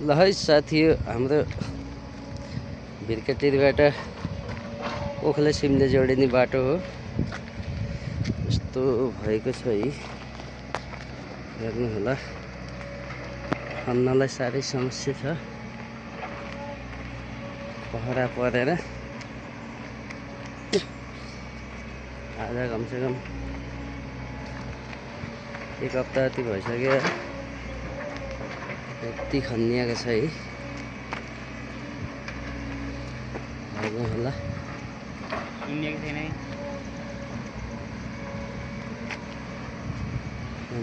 ल है साथी, हाम्रो भिरकाटिरबाट ओखला सिमले जोडिने बाटो हो। यस्तो भएको छ है, हेर्नु होला। खन्नलाई साह्रै समस्या छ, पहरा परेर आज कमसेकम एक हप्ता जति भइसक्यो। यति खनिएको छ है, हेर्नु होला। सुनिएको छैन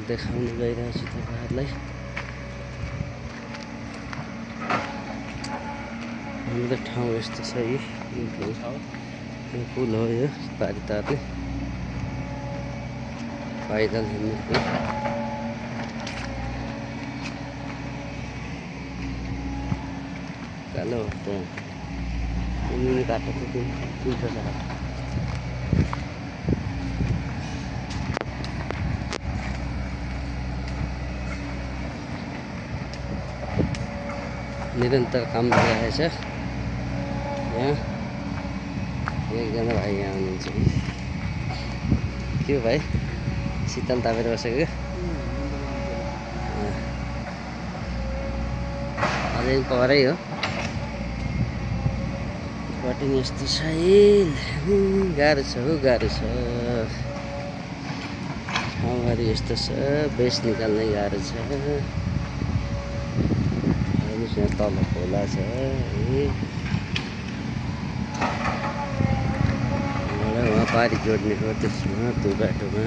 देखाउन गइरहेको छु तपाईँहरूलाई। हाम्रो ठाउँ यस्तो छ है, यो पुल हो, यो पारी तार्ने पैदल हिँड्ने पुल। कालो त यिनी बाटो त उल्टो छ। निरन्तर काम भइरहेछ यहाँ। एकजना भाइ यहाँ हुनुहुन्छ कि के हो भाइ, शीतल तापेर बसेको क्या? अझै परै हो, कटिङ यस्तो छ है। गाह्रो छ हो, गाह्रो छ। ठाउँहरू यस्तो छ, बेस निकाल्नै गाह्रो छ। यहाँ तल खोला छ है, उहाँ पारी जोड्ने हो त्यसमा, त्यो बाटोमा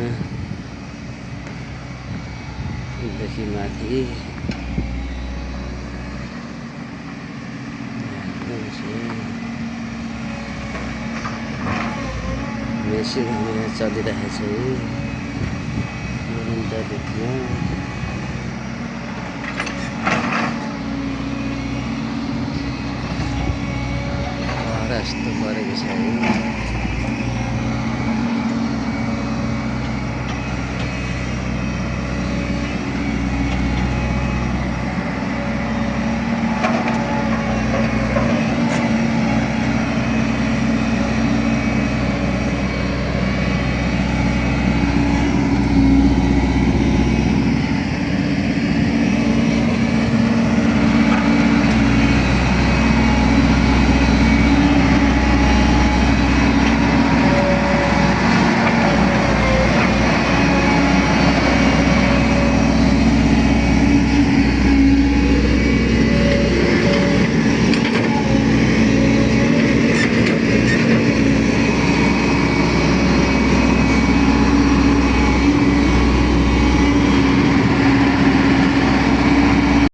देखि माथि मेसिनहरू यहाँ चलिरहेछ है निरन्तर रूपमा। यस्तो परेको छ है।